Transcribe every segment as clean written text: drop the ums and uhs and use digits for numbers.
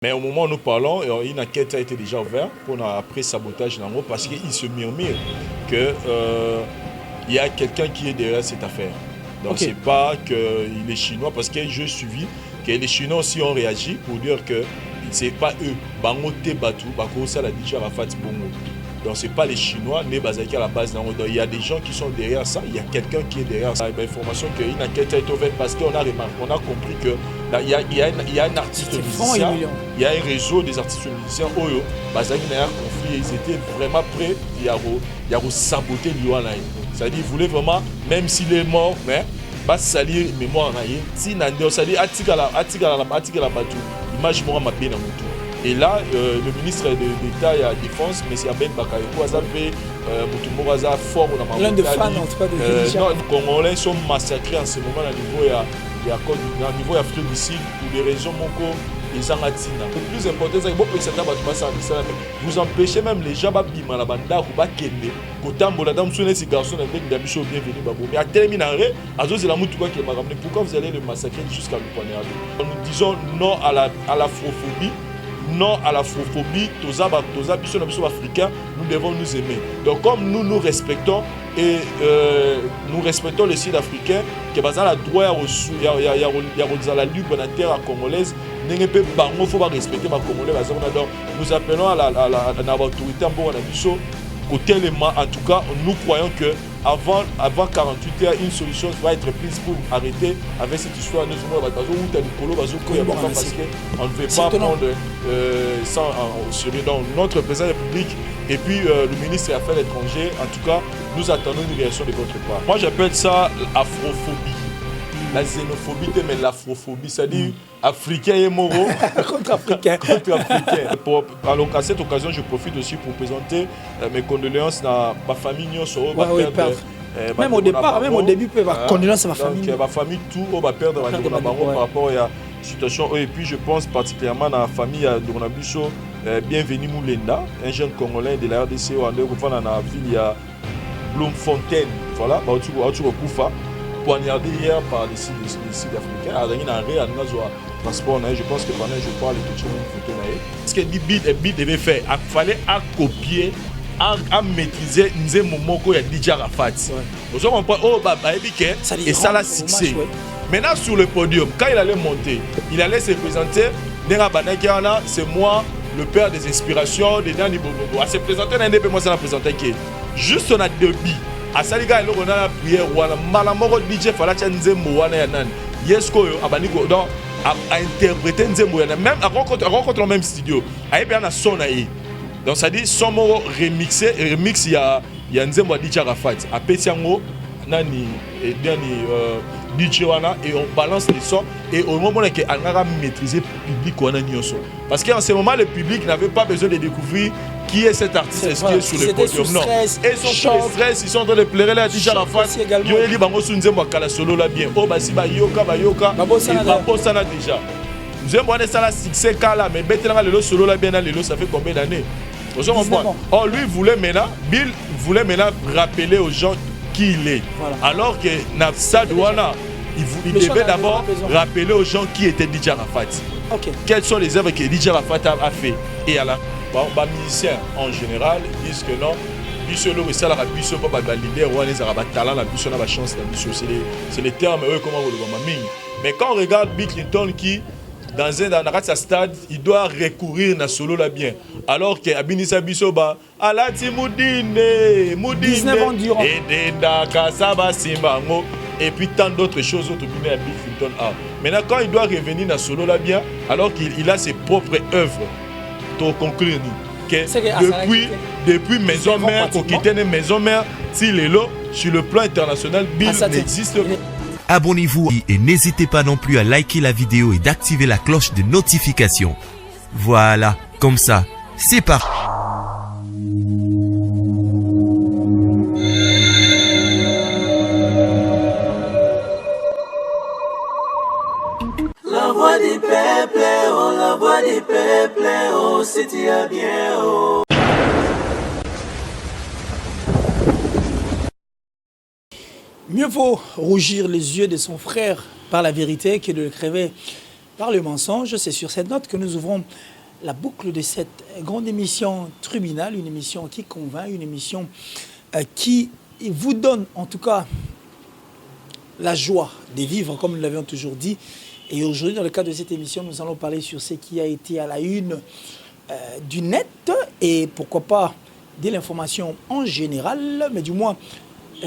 Mais au moment où nous parlons, une enquête a été déjà ouverte pour après sabotage parce qu'il se murmure qu'il y a quelqu'un qui est derrière cette affaire. Donc c'est pas qu'il est chinois, parce que j'ai suivi que les Chinois aussi ont réagi pour dire que c'est pas eux. Bangote Batu, Bako Sala DJ Rafat Bongo. Donc c'est pas les Chinois, mais Bazaki à la base. Donc il y a des gens qui sont derrière ça, il y a quelqu'un qui est derrière ça. L'information qu'une enquête a été ouverte parce qu'on a remarqué, on a compris que il y a un artiste musicien, il y a un réseau des artistes musiciens, Oyo, Bazaki n'a pas conflit, ils étaient vraiment prêts, il y a saboté l'Iwana. C'est-à-dire qu'ils voulaient vraiment, même s'il est mort, mais pas salir mémoire. Si Nando, c'est-à-dire Atikala Batu, image moi ma bien. Et là, le ministre d'État et de la Défense, M. Abed Bakayoko, a fort l'un des fans en tout cas de les Congolais sont massacrés en ce moment au niveau Afrique du Sud pour des raisons les Angatina. Le plus important, c'est que vous empêchez même les gens de la bande ou de kende. Pourquoi vous allez le massacrer jusqu'à le poignarder? Nous disons non à l'afrophobie. Non à l'afrophobie, africains, nous devons nous aimer. Donc comme nous nous respectons et nous respectons les Sud-Africains, qui ont le droit à la lutte de la terre congolaise, nous faut respecter les Congolais. Nous appelons à l'autorité en tout cas, nous croyons que avant 48 heures, une solution va être prise pour arrêter avec cette histoire. Parce qu'on ne veut pas prendre ça au sérieux. Donc, notre président de la République et puis le ministre des Affaires étrangères, en tout cas, nous attendons une réaction de votre part. Moi, j'appelle ça l'afrophobie. La xénophobie, mais l'afrophobie, c'est-à-dire africain et moraux contre africain. À cette occasion, je profite aussi pour présenter mes condoléances à ma famille. Même au départ, même au début, condoléances à ma famille. Donc, ma famille, tout, on va perdre par rapport à la situation. Et puis, je pense particulièrement à la famille de Ronabusso, bienvenue Moulenda, un jeune Congolais de la RDC, dans la ville, il y a Bloemfontein, voilà, poignardé hier par les Sud-Africains. Je pense que pendant je parle de tout le monde. Ce que Bid devait faire, il fallait copier, à maîtriser Nzemomoko et DJ Rafat. Vous comprenez, et ça l'a succès. Maintenant sur le podium, quand il allait monter, il allait se présenter. C'est moi, le père des inspirations, de Nani Bobo. À se présenter, moi ça l'a présenté juste on a deux billes. À Saliga, on a la prière, on a Malamoro DJ Falacha Nzembo, Yesko, Abaniko, donc à interpréter Nzembo, même à rencontrer le même studio. À bien à son aïe. Donc ça dit, son mot remix, il y a Nzembo DJ Rafat. À Petiango, Nani, DJ Wana, et on balance les sons. Et au moment où on a maîtrisé le public, on a Nyoso. Parce qu'en ce moment, le public n'avait pas besoin de découvrir qui est cet artiste qui est sur le podium. Non. Et ils sont sous le stress, ils sont en train de pleurer là, DJ Rafat. Yoeli Bango Sunzembo Kala Solo là bien. Oh, Basi Bayoka, et Babo Sana déjà. Nzembo Wane Sala succès Kala, mais Betelanga Lelo Solo là bien, Lelo, ça fait combien d'années? Oh, lui voulait maintenant, Bill voulait maintenant rappeler aux gens qui il est. Voilà. Alors que Nafsa Douana, il devait d'abord rappeler aux gens qui était DJ Rafat. Quelles sont les œuvres que DJ Rafat a fait? Et à la musiciens en général disent que non, c'est les termes, comment vous le. Mais quand on regarde Bill Clinton qui, dans un stade, il doit recourir à solo là bien. Alors que Abinisa Bisoba, Alati Moudine, 19 ans durant. Et puis tant d'autres choses autres à Bill Clinton a. Maintenant, quand il doit revenir à solo là bien, alors qu'il a ses propres œuvres, pour conclure, depuis Maison Mère, pour quitter les Maison Mère, si les lots, sur le plan international, Bill n'existe pas. Abonnez-vous et n'hésitez pas non plus à liker la vidéo et d'activer la cloche de notification. Voilà, comme ça, c'est parti. La voix du peuple, oh, la voix du peuple, oh, c'était bien, oh. Mieux vaut rougir les yeux de son frère par la vérité que de le crever par le mensonge. C'est sur cette note que nous ouvrons la boucle de cette grande émission Tribunal, une émission qui convainc, une émission qui vous donne en tout cas la joie de vivre, comme nous l'avions toujours dit. Et aujourd'hui, dans le cadre de cette émission, nous allons parler sur ce qui a été à la une du net et pourquoi pas de l'information en général, mais du moins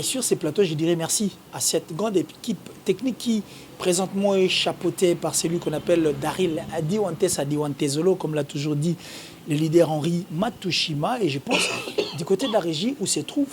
sur ces plateaux, je dirais merci à cette grande équipe technique qui présentement est chapeautée par celui qu'on appelle Daryl Adiwantezolo, comme l'a toujours dit le leader Henri Matushima. Et je pense du côté de la régie où se trouve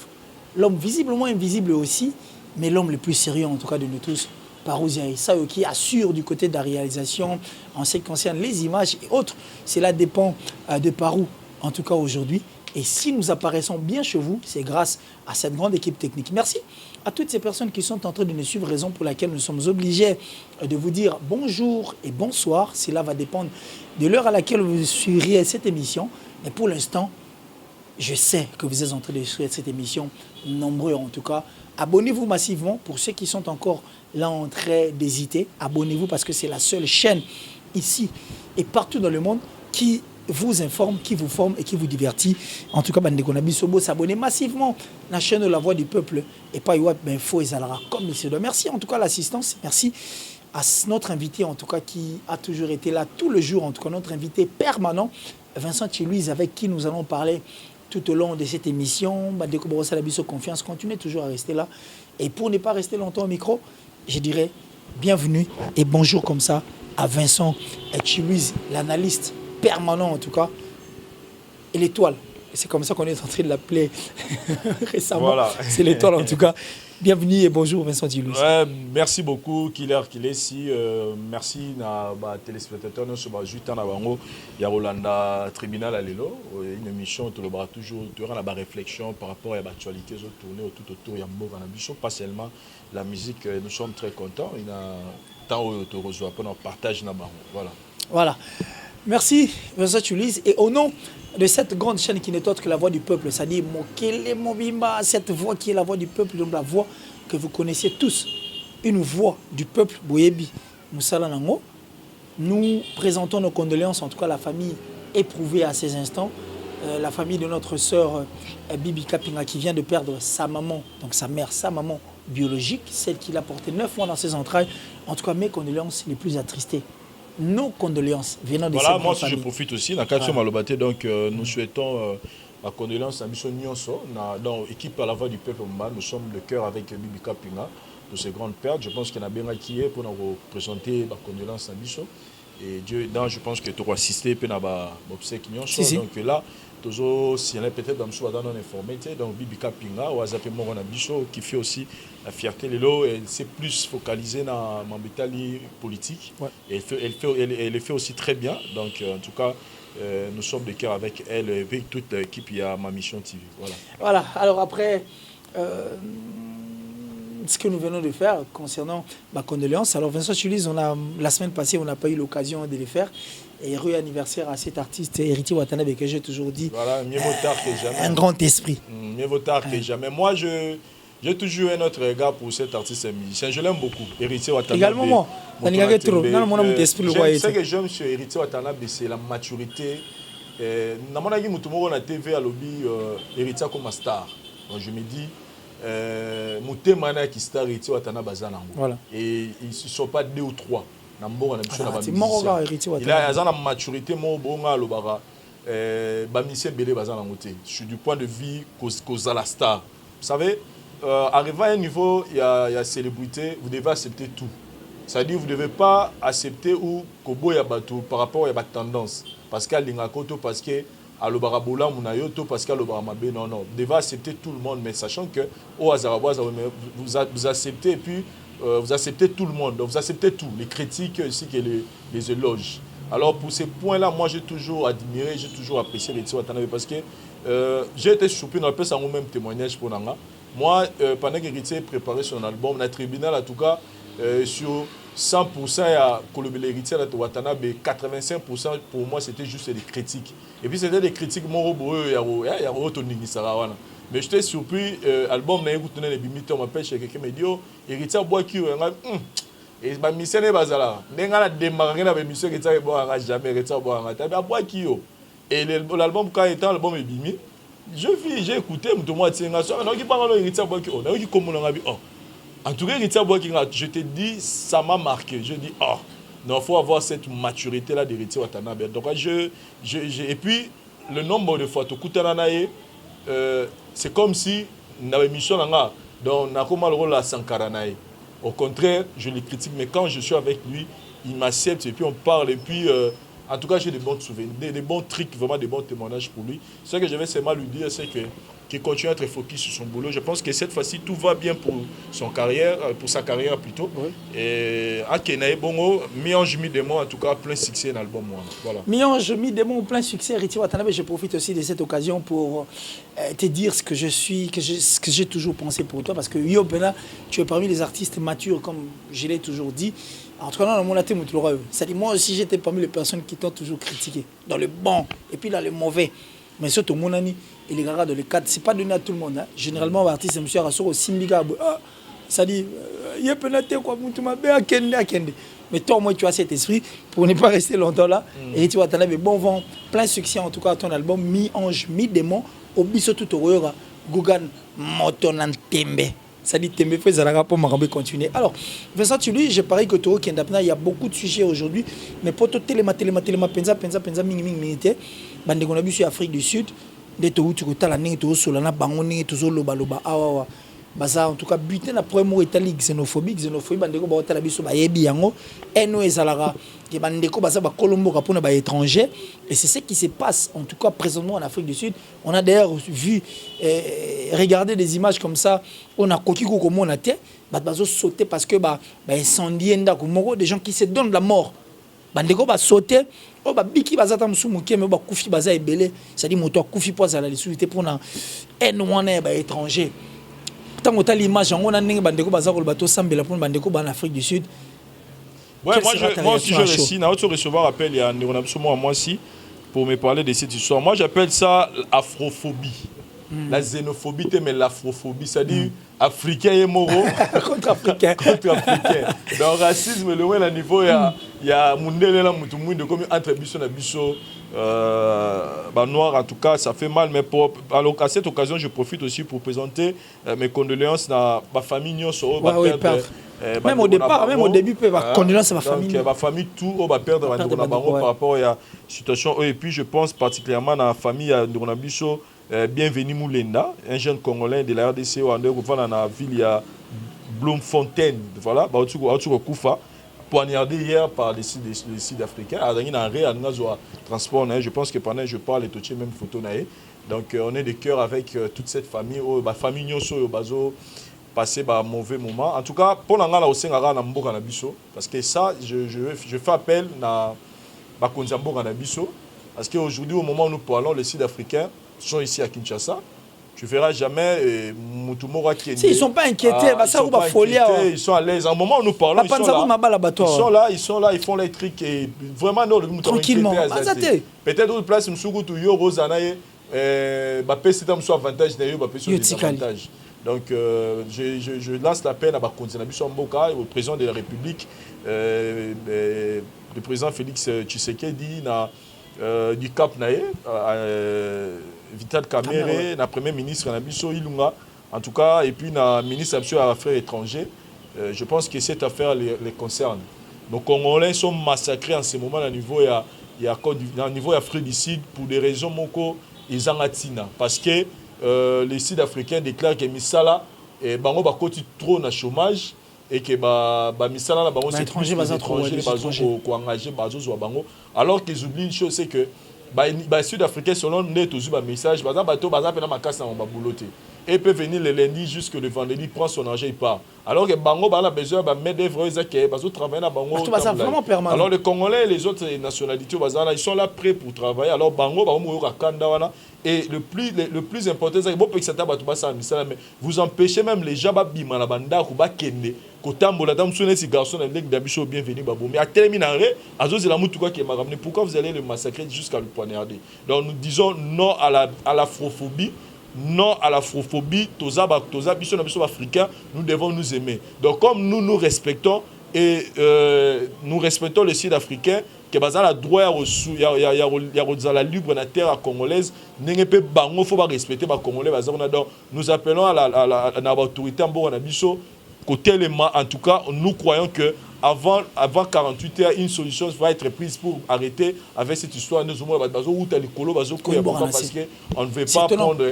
l'homme visiblement invisible aussi, mais l'homme le plus sérieux en tout cas de nous tous, Parousia Isayo, qui assure du côté de la réalisation en ce qui concerne les images et autres. Cela dépend de Parou en tout cas aujourd'hui. Et si nous apparaissons bien chez vous, c'est grâce à cette grande équipe technique. Merci à toutes ces personnes qui sont en train de nous suivre, raison pour laquelle nous sommes obligés de vous dire bonjour et bonsoir. Cela va dépendre de l'heure à laquelle vous suivrez cette émission. Mais pour l'instant, je sais que vous êtes en train de suivre cette émission, nombreux en tout cas. Abonnez-vous massivement pour ceux qui sont encore là en train d'hésiter. Abonnez-vous parce que c'est la seule chaîne ici et partout dans le monde qui vous informe, qui vous forme et qui vous divertit. En tout cas, Bandekonabi Sobo, s'abonner massivement à la chaîne de La Voix du Peuple et pas Iwap Info et Zalara comme il se doit. Merci en tout cas à l'assistance. Merci à notre invité en tout cas qui a toujours été là tout le jour, en tout cas notre invité permanent, Vincent Chilouise, avec qui nous allons parler tout au long de cette émission. Bandeko Borosa Labiso Confiance, continuez toujours à rester là. Et pour ne pas rester longtemps au micro, je dirais bienvenue et bonjour comme ça à Vincent Chilouise, l'analyste permanent en tout cas, et l'étoile. C'est comme ça qu'on est en train de l'appeler récemment. Voilà. C'est l'étoile en tout cas. Bienvenue et bonjour Vincent Chilouise. Ouais, merci beaucoup Killer Kilesi. Merci à téléspectateurs nous sommes juste en avant. Il y a Rolanda Tribunal à l'élo, une émission tout le bras toujours durant la réflexion par rapport à l'actualité tourner tout autour il y a Mboka pas seulement la musique. Nous sommes très contents. Il y a tant de reçoit pour partage na voilà. Voilà. Merci, Vincent Chilouise. Et au nom de cette grande chaîne qui n'est autre que la voix du peuple, c'est-à-dire Mokele Mobimba, cette voix qui est la voix du peuple, donc la voix que vous connaissez tous, une voix du peuple, Boyebi Moussala Nango, nous présentons nos condoléances, en tout cas la famille éprouvée à ces instants, la famille de notre sœur Bibi Kapinga qui vient de perdre sa maman, donc sa mère, sa maman biologique, celle qui l'a portée 9 mois dans ses entrailles. En tout cas, mes condoléances les plus attristées. Nos condoléances venant de voilà, cette moi aussi famille. je profite aussi. Dans le Malobaté, donc nous souhaitons la condoléance à Mission Nyonso, dans l'équipe à la voix du peuple. Nous sommes de cœur avec Bibi Kapinga pour ses grandes pertes. Je pense qu'il y en a bien qui est pour nous présenter la condoléance à Mission. Et Dieu, je pense que tu auras assisté à l'obsèque Nyonso. Si. Donc là, toujours, si on est peut-être dans non informé, donc Bibi Kapinga, ou Azapé Morona Bicho, qui fait aussi la fierté de l'eau, elle s'est plus focalisée dans Mambetali politique. Ouais. Et elle le fait aussi très bien. Donc, en tout cas, nous sommes de cœur avec elle, avec toute l'équipe, il y a ma mission TV. Voilà. Alors après, ce que nous venons de faire concernant ma condoléance, alors Vincent Chilouise, la semaine passée, on n'a pas eu l'occasion de le faire. Et heureux anniversaire à cet artiste Héritier Watanabe que j'ai toujours dit. Voilà, mieux vaut tard que jamais. Un grand esprit. Mieux vaut tard que jamais. Moi, j'ai toujours un autre regard pour cet artiste musicien. Je l'aime beaucoup. Héritier Watanabe. Également moi. Ce que j'aime sur Héritier Watanabe, c'est la maturité. Dans mon avis, on a TV à lobby Héritier comme star. Donc je me dis, Moutemana qui star Héritier Watanabe Bazanango. Voilà. Et ils ne sont pas 2 ou 3. Il a une maturité, sur du point de vue qu'aux la star. Vous savez, arrivé à un niveau, il y a célébrité, vous devez accepter tout. C'est-à-dire que vous ne devez pas accepter ou Kobo Yabato par rapport à la tendance. Parce qu'à l'Ingakoto, parce que à l'Obarabola, parce qu'à l'Obaramabe, non. Vous devez accepter tout le monde, mais sachant que au Azarabois, vous acceptez et puis. Vous acceptez tout le monde, donc vous acceptez tout, les critiques ainsi que les éloges. Alors pour ces points-là, moi j'ai toujours admiré, j'ai toujours apprécié Héritier Watanabe parce que j'ai été surpris, on appelle ça même témoignage pour Nanga. Moi, pendant que Héritier préparait son album, dans le tribunal en tout cas, sur 100%, il y a Héritier Watanabe, 85% pour moi c'était juste des critiques. Et puis c'était des critiques morobeux, il y a Rotoningi Sarawana. Mais j'étais surpris, l'album n'a pas été on m'appelle chez quelqu'un, me dit, Héritier Boaki, et ba mission ne bazala ndenga na démarrer na ba mission que ça bon jamais que ça bon tabi aboa kio et l'album quand étant l'album est bimi j'ai écouté tout moi tienga so non qui parle de Ritza Boaki on a eu comme on a vu en tout cas Ritza Boaki je te dis ça m'a marqué je dis non faut avoir cette maturité là de Ritza Watanabe donc et puis le nombre de fois to kutana nae c'est comme si na émission là donc na comme le rôle la Sankara nae au contraire je le critique mais quand je suis avec lui il m'accepte et puis on parle et puis en tout cas, j'ai des bons souvenirs, des bons trucs, vraiment des bons témoignages pour lui. Ce que je vais seulement lui dire, c'est qu'il continue à être focus sur son boulot. Je pense que cette fois-ci, tout va bien pour sa carrière plutôt. Oui. Et à Kenaï Bongo, mi-ange, mi-démon, en tout cas, plein succès dans l'album. Voilà. Mi-ange, mi-démon, plein succès. Ritza Watanabe, je profite aussi de cette occasion pour te dire ce que je suis, ce que j'ai toujours pensé pour toi. Parce que Yo Bena, tu es parmi les artistes matures, comme je l'ai toujours dit. En tout cas, dans mon athée, c'est-à-dire moi aussi, j'étais parmi les personnes qui t'ont toujours critiqué, dans le bon et puis dans le mauvais. Mais surtout, mon ami, et les gars dans le cadre, c'est pas donné à tout le monde. Hein. Généralement, l'artiste, M. Rassoro, Simbiga, ça dit, il y a pénaté, quoi, mais toi, moi, tu as cet esprit pour ne pas rester longtemps là. Et tu vois, tu as bon vent, plein succès en tout cas à ton album, Mi-Ange, Mi-Démon, au biso tout au Royora, Gougan, Motonan Tembe. Ça dit Tembe fait Zalaga pour m'arranger continuer. Alors, Vincent, tu lui, je parie que Toro Kendapna, il y a beaucoup de sujets aujourd'hui, mais pour tout téléma, penza, minimité, Bandegonabu sur Afrique du Sud, des Toro, tu as la nez, Toro, Solana, Bangoné, Tozo, Loba, Awa. Baza en tout cas buté na premier mot itali xénophobie bandeko ba otala biso ba yebi yango eno ezalaka ke bandeko baza ba kolombo ka pona ba étranger et c'est ce qui se passe en tout cas présentement en Afrique du Sud. On a d'ailleurs vu regarder des images comme ça on a kokiko comme on a té bazo sauter parce que ba incendier ndako moko des gens qui se donnent la mort bandeko ba sauter o ba biki baza ta musumu keme ba kufi baza ebele ça dit moto kufi po za la lisuité pour na eno wana ba étranger. Tant que l'image, on a un bandeko bazar le bateau sambela pour bandeko en Afrique du Sud. Ouais, moi aussi je réussis. N'a autre recevoir appel il y a un absolument moi aussi pour me parler de cette histoire. Moi j'appelle ça l'afrophobie. La xénophobie mais l'afrophobie, c'est-à-dire africain et moro contre africain. Donc racisme le moins à niveau il y a mundele là mutu mundo comme entre biso na biso noir en tout cas ça fait mal mais alors à cette occasion je profite aussi pour présenter mes condoléances à ma famille Nyonso même au départ même au début condoléances à ma famille donc ma famille tout va perdre par rapport à la situation et puis je pense particulièrement à la famille de biso Bienvenue Moulenda, un jeune Congolais de la RDC dans la ville à Bloemfontein, voilà, Koufa, poignardé hier par les sites africains. Transport, je pense que pendant que je parle, et même photo. Donc on est de cœur avec toute cette famille, la famille Nyonso, passé un mauvais moment. En tout cas, pour l'angala au Sénégal, parce que ça, je fais appel à Bakonzambo Ganabiso, parce qu'aujourd'hui, au moment où nous parlons, les sites africains sont ici à Kinshasa. Tu verras jamais Moutoumora qui est. Si, ils ne sont pas inquiétés, ils sont à l'aise. En moment où nous parlons, ils sont là, ils font les trucs et vraiment non, tranquillement. Peut-être d'autres places, Msugutu Yo Rosanaye, c'est un avantage avantage. Donc je lance la peine à Bakonzanabiso Mboka, au président de la République, le président Félix Tshisekedi du Cap Naé, Vital Kamere, le premier ministre Nabiso Ilunga, en tout cas, et puis le ministre des Affaires étrangères. Je pense que cette affaire les concerne. Donc, les Congolais sont massacrés en ce moment au niveau Afrique du Sud pour des raisons moko izangatina. Parce que les Sud-Africains déclarent que Misala est trop dans le chômage et que Misala est étranger, alors qu'ils oublient une chose, c'est que les Sud-Africains, selon nous, un message, et peut venir le lundi jusque le vendredi, prend son argent et part. Alors que Bango a besoin de mettre des vrais qui travaillent à Bango. Alors les Congolais et les autres nationalités, ils sont là prêts pour travailler. Alors Bango, et le plus important, c'est que vous empêchez même les gens de bima la banda ou bakende kotambola tamsone si garçon na ndek d'abisho bienvenue babo mais à terminer azozi la mutuka qui m'a ramené pourquoi vous allez le massacrer jusqu'à le poignarder. Donc nous disons non à l'afrophobie. Non à l'afrophobie, toza biso na biso africains, nous devons nous aimer. Donc comme nous nous respectons, et nous respectons le Sud-Africain, que bazal a droit il y a la libre na terre congolaise, n'engé pe bango faut pas respecter ba congolais bazal on adore. Nous appelons à la autorité en Biso côté élément, en tout cas nous croyons que avant 48 heures une solution va être prise pour arrêter avec cette histoire nous sommes bazo ou tel colo bazo parce que on ne veut pas prendre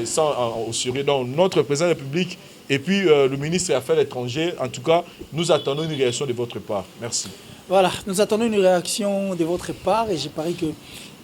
ça au sérieux dans notre président de la République et puis le ministre des Affaires étrangères. En tout cas, nous attendons une réaction de votre part. Merci. Voilà, nous attendons une réaction de votre part et je parie que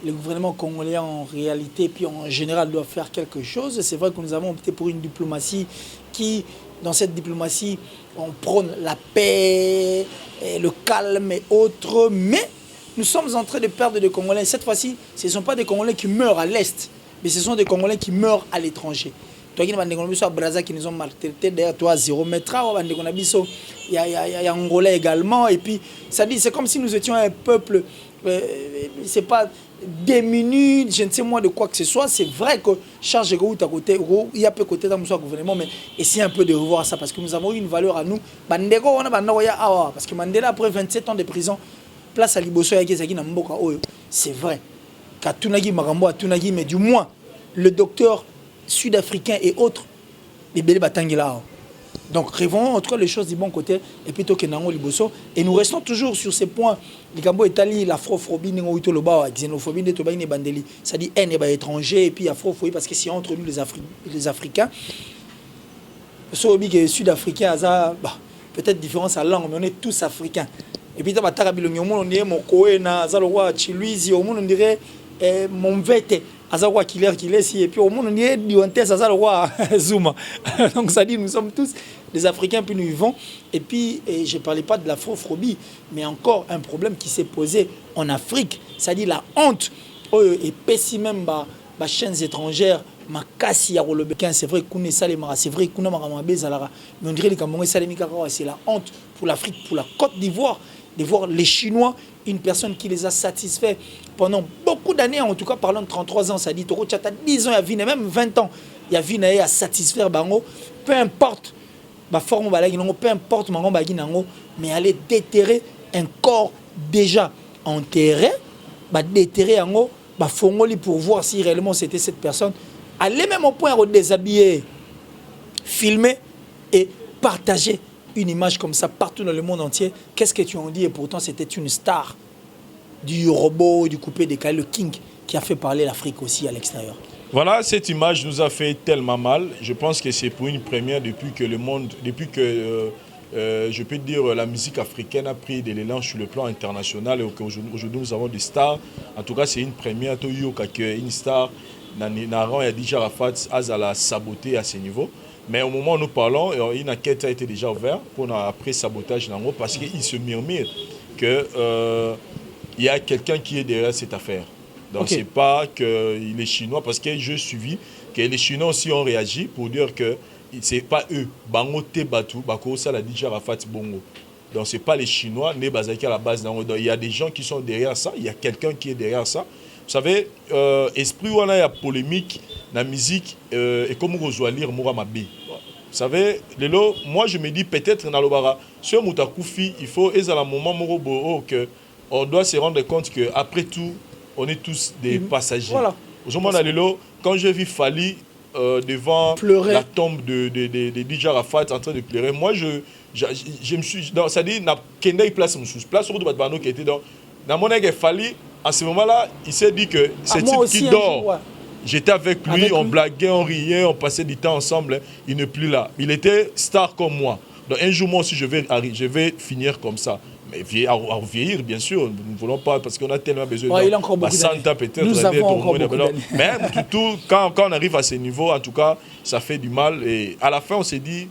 le gouvernement congolais en réalité, puis en général, doit faire quelque chose. C'est vrai que nous avons opté pour une diplomatie qui, dans cette diplomatie, on prône la paix, le calme et autres, mais nous sommes en train de perdre des Congolais. Cette fois-ci, ce ne sont pas des Congolais qui meurent à l'Est, mais ce sont des Congolais qui meurent à l'étranger. Toi qui n'as à Brazza qui nous ont maltraités, d'ailleurs toi 0 mètre, il y a Angolais également, et puis ça dit c'est comme si nous étions un peuple, c'est pas démuni, je ne sais moi de quoi que ce soit. C'est vrai que charge à côté, il y a peu côté dans le gouvernement, mais essayez un peu de revoir ça parce que nous avons eu une valeur à nous. Parce que Mandela après 27 ans de prison, place à Liboso c'est vrai. Mais du moins le docteur sud-africains et autres, les bébés batangila. Donc, rêvons en tout cas les choses du bon côté, et plutôt que Nango Liboso. Et nous restons toujours sur ces points. Les Gambo Italie, l'afrophobie, la xénophobie, ça dit haine étranger, et puis afrophobie, parce que c'est entre nous les Africains. Les Sud-Africains, peut-être différence à langue, mais on est tous Africains. Et puis, on dirait mon Koena, on dirait mon vete. Azawa killer si et puis au monde on est Diontes Azawa Zuma. Donc ça dit nous sommes tous des Africains puis nous vivons et puis je parlais pas de l'afrophobie mais encore un problème qui s'est posé en Afrique, ça dit la honte et pessimem ba chaînes étrangères ma kasi ya Rolobekin, c'est vrai qu'on est salemara, c'est vrai qu'on a marama bezalara mais on dirait les Camerounais salemika c'est la honte pour l'Afrique, pour la Côte d'Ivoire de voir les Chinois, une personne qui les a satisfaits pendant beaucoup d'années, en tout cas parlant de 33 ans, ça dit, Toro Tchata, 10 ans, il y a même 20 ans, il y a Vinae à satisfaire Bango, peu importe, peu importe, mais aller déterrer un corps déjà enterré, déterrer pour voir si réellement c'était cette personne, aller même au point de déshabiller, filmer et partager une image comme ça partout dans le monde entier. Qu'est-ce que tu en dis? Et pourtant, c'était une star du robot, du coupé-décalé, le King, qui a fait parler l'Afrique aussi à l'extérieur. Voilà, cette image nous a fait tellement mal. Je pense que c'est pour une première depuis que le monde, depuis que, je peux dire, la musique africaine a pris de l'élan sur le plan international et qu'aujourd'hui nous avons des stars. En tout cas, c'est une première. Une star, Naran et Dija Rafat, a saboté à ce niveau. Mais au moment où nous parlons, une enquête a été déjà ouverte pour après sabotage parce qu'il se murmure qu'il y a quelqu'un qui est derrière cette affaire. Donc okay. C'est pas qu'il est chinois, parce que j'ai suivi que les Chinois aussi ont réagi pour dire que c'est pas eux. Bango te batu, bako ça l'a dit Rafat Bongo. Donc c'est pas les Chinois, né basaki à la base. Donc il y a des gens qui sont derrière ça, il y a quelqu'un qui est derrière ça. Vous savez, esprit où on a la polémique, la musique, et comme on doit lire Mouramabe. Vous savez, moi je me dis peut-être dans le bara, sur Moutakoufi, il faut, et à un moment que on doit se rendre compte qu'après tout, on est tous des passagers. Voilà. Aujourd'hui, quand j'ai vu Fali devant pleurer. La tombe de Dija Rafat en train de pleurer, moi je me suis. Ça dit, il y a place où qui était dans mon Fali. À ce moment-là, il s'est dit que c'est type qui dort. Ouais. J'étais avec lui, on blaguait, on riait, on passait du temps ensemble. Il n'est plus là. Il était star comme moi. Donc un jour, moi aussi, je vais finir comme ça. Mais vieillir, bien sûr, nous ne voulons pas, parce qu'on a tellement besoin il a encore beaucoup d'années. Nous avons encore beaucoup d'années. Mais tout, quand on arrive à ce niveau, en tout cas, ça fait du mal. Et à la fin, on s'est dit,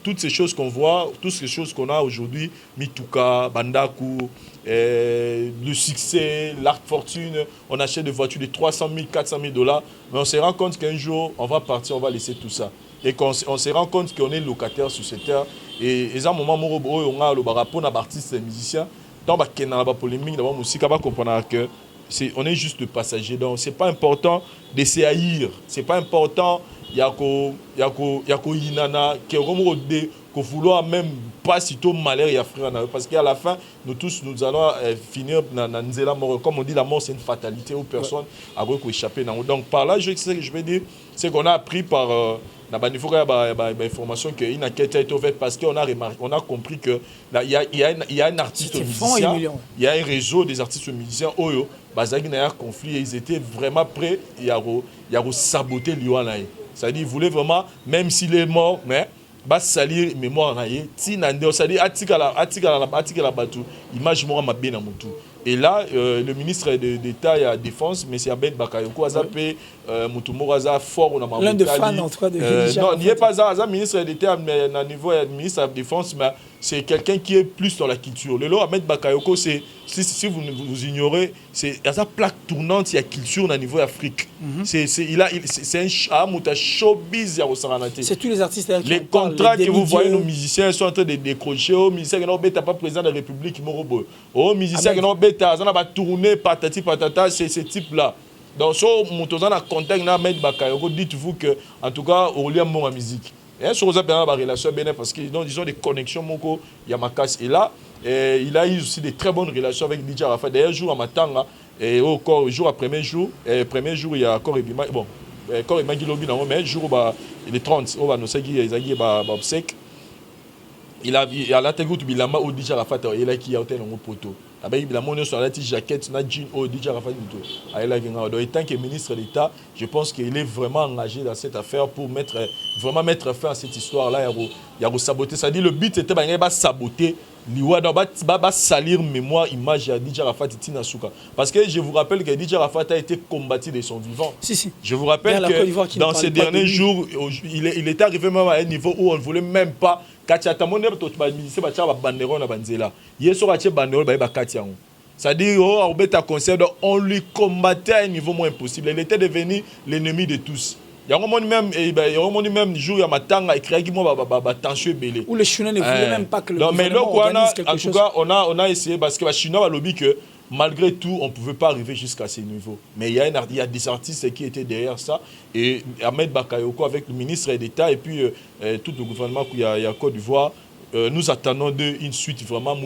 toutes ces choses qu'on voit, toutes ces choses qu'on a aujourd'hui, Mituka, Bandaku, le succès, l'art fortune, on achète des voitures de 300 000, 400 000 $, mais on se rend compte qu'un jour, on va partir, on va laisser tout ça. Et qu'on se rend compte qu'on est locataire sur cette terre. Et à un moment, on a le rapport d'artistes et musiciens. Dans la polémique, dans la musique, on va comprendre que on est juste passagers. Donc, ce n'est pas important de se haïr. Ce n'est pas important. Il y a inana, qui est vouloir même pas sitôt malheur et frère parce qu'à la fin nous tous nous allons finir dans Nzela mort. Comme on dit, la mort c'est une fatalité où personne a échappé. Donc par là, je vais dire, c'est qu'on a appris par information qu'une enquête a été faite parce qu'on a remarqué, on a compris que il y a un artiste musicien, il y a un réseau des artistes musiciens Oyo, bazaki na conflit et ils étaient vraiment prêts à saboter Liwana. C'est-à-dire ils voulaient vraiment, même s'il est mort, mais salir mémoire na ye ti na ndo, c'est-à-dire atikala batu image mora mabe na mutu. Et là, le ministre d'État et de la Défense, M. Abed Bakayoko, a zappé Moutoumora fort au l'un des fans, en tout cas, de non, il n'y a pas un ministre d'État, mais au niveau du ministre de la Défense, mais c'est quelqu'un qui est plus dans la culture. Le lot Abed Bakayoko, si vous ignorez, c'est une plaque tournante, il y a culture au niveau d'Afrique. C'est un showbiz au Saranate. C'est tous les artistes. Les contrats que vous voyez, nos musiciens sont en train de décrocher. Aux musiciens qui n'ont pas président de la République, aux musiciens qui n'ont pas tourné, patati patata, c'est ce type-là. Donc, si vous avez un contact avec Bakayoko, dites-vous que, en tout cas, on lit un mot en musique. Et sur les relations parce qu'ils ont des connexions, Yamakas. Et là, il a eu aussi des très bonnes relations avec DJ Arafat. D'ailleurs, jour à Matanga, et au jour à premier jour, il y a encore Ebima. Bon, encore Ebima qui lobby dans le jour, il est 30, il a la tête de Bilama au DJ Arafat, il a qui a été dans le poteau. Il a monné sur la jaquette, na jean au DJ Arafat. Donc, étant que ministre d'État, je pense qu'il est vraiment engagé dans cette affaire pour vraiment mettre fin à cette histoire-là. Il y a saboter. C'est-à-dire le but était de saboter, de salir mémoire, image à DJ Arafat et Tina Souka. Parce que je vous rappelle que DJ Arafat a été combattu de son vivant. Si. Je vous rappelle que dans ces derniers jours, il était arrivé même à un niveau où on ne voulait même pas. C'est-à-dire, on lui combattait à un niveau moins impossible. Il était devenu l'ennemi de tous. Il y a un même jour, il y a matanga écrit qui m'a tension belé. Où les Chinois ne voulaient même pas que le gouvernement organise quelque chose. En tout cas, on a essayé parce que les Chinois ont lobby que malgré tout, on ne pouvait pas arriver jusqu'à ces niveaux. Mais il y a des artistes qui étaient derrière ça. Et Ahmed Bakayoko avec le ministre d'État et puis tout le gouvernement qu'il y a Côte d'Ivoire, nous attendons une suite vraiment.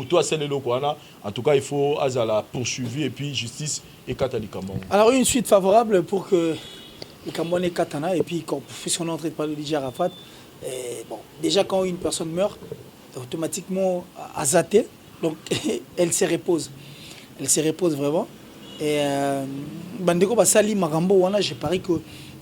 En tout cas, il faut la poursuivre et puis justice et Katali Cameroun. Alors une suite favorable pour que les Camerounais Katana et puis puisqu'on est en train de parler de DJ Arafat, bon, déjà quand une personne meurt, automatiquement azaté, donc elle se repose. Elle se repose vraiment. Et Bandeko Basali Marambo Wana, j'ai pari que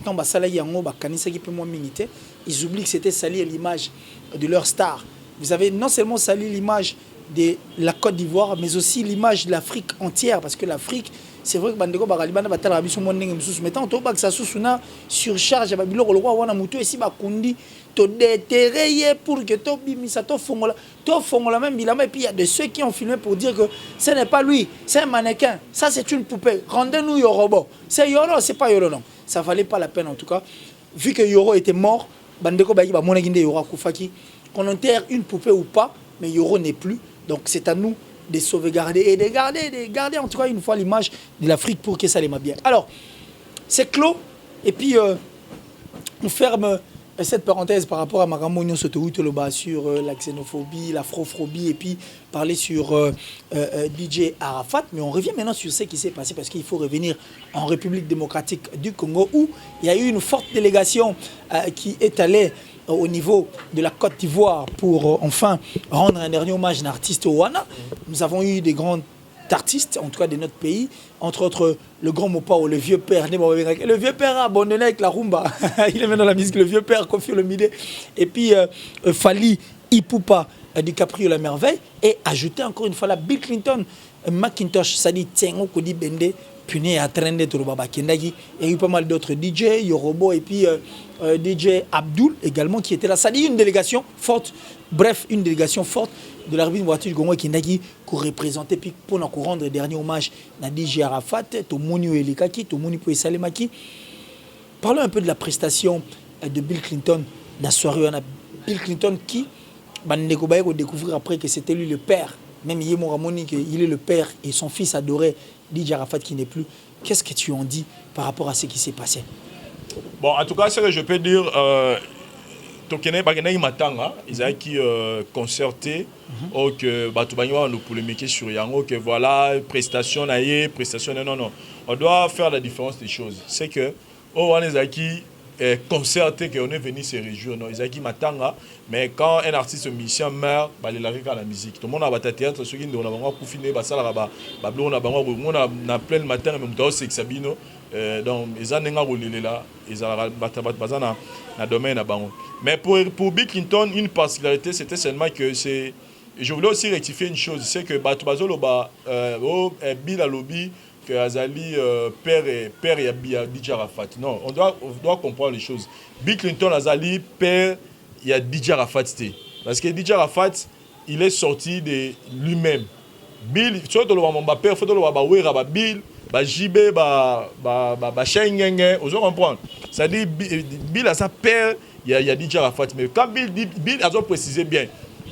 quand Basala Yango Bakanisa qui peut moins miniter, ils oublient que c'était salir l'image de leur star. Vous avez non seulement sali l'image de la Côte d'Ivoire, mais aussi l'image de l'Afrique entière. Parce que l'Afrique, c'est vrai que Bandeko Baralibana Batala Rabiso Mondeng Msous, mais tant que ça sous-suna surcharge à Babylon, le roi Wana Mouto, et si Bakundi, to déterrer pour que to bimisa to fongola même bilama. Et puis il y a de ceux qui ont filmé pour dire que ce n'est pas lui, c'est un mannequin, ça c'est une poupée, rendez-nous Yoro. C'est Yoro, c'est pas Yoro, non. Ça valait pas la peine en tout cas. Vu que Yoro était mort, Bandeko Bayi Bamonaginde Yoro Koufaki, qu'on enterre une poupée ou pas, mais Yoro n'est plus. Donc c'est à nous de sauvegarder et de garder en tout cas une fois l'image de l'Afrique pour que ça les mette bien. Alors, c'est clos. Et puis, on ferme cette parenthèse par rapport à Marambo Nyon Sotoutoloba sur la xénophobie, l'afrophobie, et puis parler sur DJ Arafat. Mais on revient maintenant sur ce qui s'est passé parce qu'il faut revenir en République démocratique du Congo où il y a eu une forte délégation qui est allée au niveau de la Côte d'Ivoire pour enfin rendre un dernier hommage à un artiste Owana. Nous avons eu des grands artistes, en tout cas de notre pays, entre autres le grand Mopao, le vieux père. Le vieux père a abandonné avec la rumba. Il est maintenant dans la musique, le vieux père, Kofi Olomide. Et puis Fali Ipupa DiCaprio La Merveille. Et ajouter encore une fois là, Bill Clinton, Macintosh, ça dit Tsengo Kodi Bende, Puné à Trende Torobaba Kendagi. Il y a eu pas mal d'autres DJ, Yorobo et puis DJ Abdul également qui était là. Ça dit une délégation forte, bref, une délégation forte de la République du Congo qui qui représentait puis pour nous rendre le dernier hommage à DJ Arafat, Tomoni Elikaki, Tomoni Salemaki. Parlons un peu de la prestation de Bill Clinton la soirée. On a Bill Clinton qui va découvrir après que c'était lui le père. Même Yemo Ramoni, il est le père et son fils adoré, DJ Arafat qui n'est plus. Qu'est-ce que tu en dis par rapport à ce qui s'est passé? Bon, en tout cas, ce que je peux dire, tokene bakena matanga ils qui concerté ou que batu bangwa nous polémiquer sur yango que voilà prestation non on doit faire la différence des choses c'est que on les qui concerté qu'on est venu se réjouir non ils qui matanga mais quand un artiste musicien meurt il arrive à la musique tout le monde a battu théâtre ceux qui on a bango kufine ba sala ba on a bango on a plein le matin même dans c'est Sabino donc ils ont n'enga là ils ont bazana na domaine à bango mais pour Bill Clinton une particularité c'était seulement que c'est je voulais aussi rectifier une chose c'est que batu bazolo ba Bill a lobby que Azali père et DJ Arafat. Non, on doit comprendre les choses. Bill Clinton Azali père il y a DJ Arafat parce que DJ Arafat il est sorti de lui-même. Bill surtout le père faut le ba wera ba Bill ba JB ba Shengenge, vous comprenez. Ça dit Bill a sa père il y a DJ Arafat mais quand Bill a précisé bien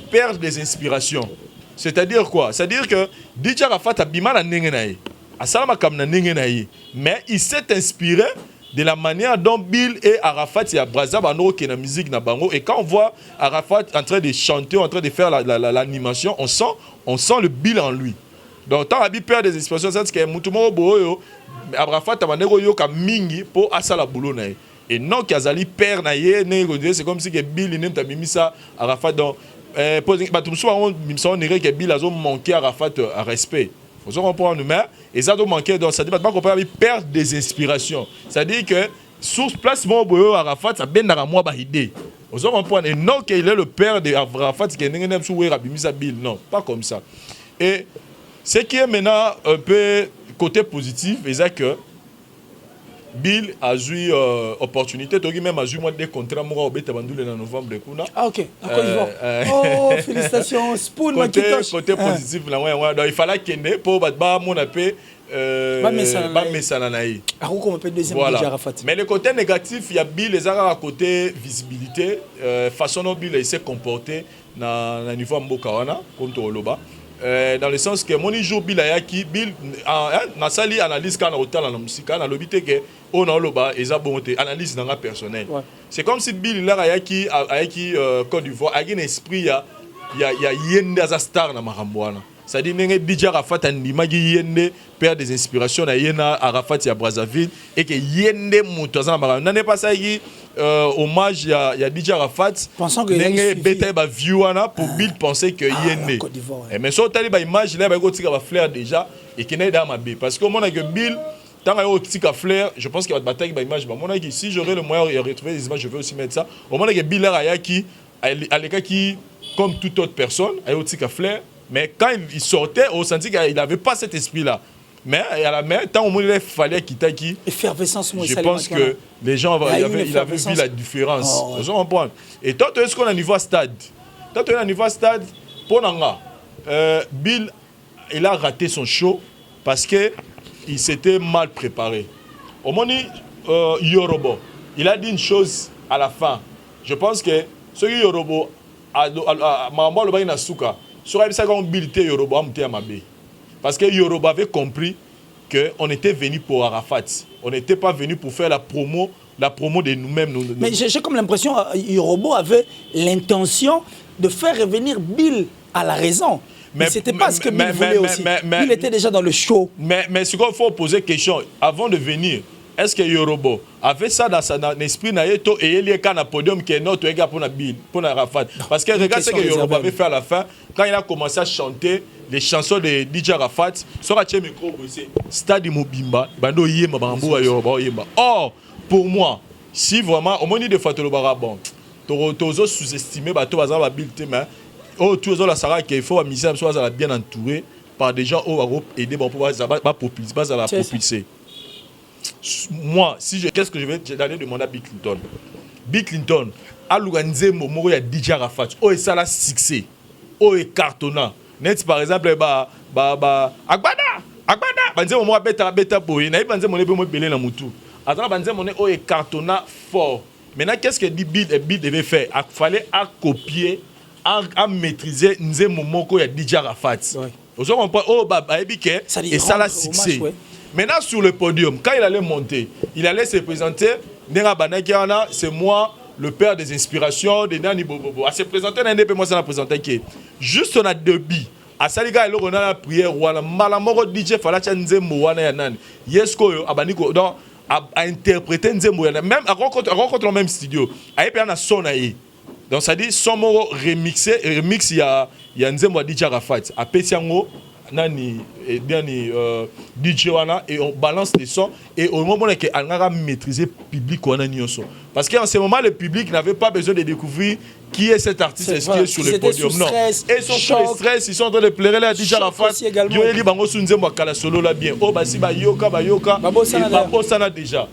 père des inspirations. C'est-à-dire quoi? C'est-à-dire que DJ Arafat a bima na nengenaye. Mais il s'est inspiré de la manière dont Bill et Arafat et Abraza Bano qui est la musique na bango et quand on voit Arafat en train de chanter en train de faire l'animation on sent le Bill en lui donc tant Bill perd des inspirations c'est que mutumo boyo Arafat abaneko yo ka mingi pour asala boulot na et non qu'Azali perd na ye c'est comme si que Bill n'aime ta mimisa Arafat donc on dirait que Bill a manqué Arafat à respect. Vous comprenez, mais et ça doit manquer donc ça dit pas qu'on peut perdre des inspirations. C'est-à-dire que source placement boyo Arafat ça ben dans moi ba idée. Vous comprenez et non qu'il est le père de Arafat qui n'est sous Rabimisa Bill non, pas comme ça. Et ce qui est maintenant un peu côté positif, c'est que Bill a eu opportunité, toi même a eu moins de contrats moi au Betabandoule en novembre kuna. Ah OK, d'accord. Oh, félicitations Spoon Makitosh. Côté positif là donc il fallait qu'il pour battre mon appel ba mesana naï. Ah comment peut deuxième DJ Arafat. Mais le côté négatif, il y a Bill les à côté visibilité, façon dont Bill s'est comporté na niveau mboka wana contre Oloba. Dans le sens que mon jour Bill ayaki Bill na sali analyse quand on entend la musique na lobité que on a loba eza bonté analyse dans personnel c'est comme si Bill là ayaki Côte d'Ivoire a un esprit il y a yende as star na marambwana ça dit nenge DJ Arafat andima gi yende père des inspirations na yena Arafat ya Brazzaville et que yende mutoza na n'est pas ça qui hommage il y a DJ Arafat pensant que nenge beta ba viewana pour Bill penser que yende mais so tali ba image là ba ko tika ba flair déjà et qui n'est dans ma b parce que on a que Bill tant à tika flair je pense qu'il va bataille ba image ba mona si j'aurai le moyen de retrouver les images je vais aussi mettre ça au moment que Bill là ayaki aleka qui comme toute autre personne a tika flair mais quand il sortait on sentit qu'il n'avait pas cet esprit là mais à la main tant au moins il fallait quitter qui effervescence je pense que les gens il avait vu la différence vous comprenez et toi est-ce qu'on a niveau stade pour nanga Bill il a raté son show parce que il s'était mal préparé au moment Yorobo il a dit une chose à la fin je pense que ce Yorobo a maman le bain na suka sur ça quand Bill était Yorobo amté amabe parce que Yorobo avait compris que on était venu pour Arafat on n'était pas venu pour faire la promo de nous-mêmes mais j'ai comme l'impression Yorobo avait l'intention de faire revenir Bill à la raison mais c'était pas ce que Bill voulait aussi il était déjà dans le show mais ce qu'il faut poser question avant de venir est-ce que Yorobo avait ça dans son esprit et il y a un podium qui est notre gars pour Bill pour Arafat parce que regarde ce que Yorobo avait fait à la fin quand il a commencé à chanter les chansons de DJ Arafat sur un micro c'est Stade Mobimba bando yema bambo Yorobo yema or pour moi si vraiment au moment de Fatolo Barabon tozo sous-estimé bato bazala Bill mais oh tous la Sarah qu'il faut à misère soit bien entouré par des gens au Europe aider pour pouvoir pas propulser moi si je qu'est-ce que je vais d'aller demander à Bill Clinton a l'organiser moment il y a DJ Arafat et ça la succès et cartonnant net par exemple agbada banze moment beta boy na banze mon be mo belé na mutu attends banze mon et cartonnant fort maintenant qu'est-ce que dit Bill devait faire il fallait copier à maîtriser nze momoko ya DJ Arafat vous comprenez et ça la succès. Maintenant, sur le podium, quand il allait monter, il allait se présenter. C'est moi, le père des inspirations, de Nani Bobobo. À se présenter, moi, ça l'a présenté qui juste on a deux billes. À Saliga, on a la prière, ou à la malamoro DJ Falacha Nzembo, wana ya nani. Yesko, abaniko, donc, à interpréter Nzembo, même à rencontrer le même studio. À y a son aïe. Donc, ça dit, son mot remixé, remix, il y a Nzembo à DJ Rafat. À Pesiango, nani, et bien, DJ wana, et on balance les sons, et au moment où on a maîtrisé le public, on a son. Parce qu'en ce moment, le public n'avait pas besoin de découvrir qui est cet artiste inscrit sur le podium. Non. Stress, et ils sont sous le stress, ils sont en train de pleurer là, DJ Rafat. Yo eli bango sunzembo akala solo là bien. Oh basi ba yoka. Babo sana déjà.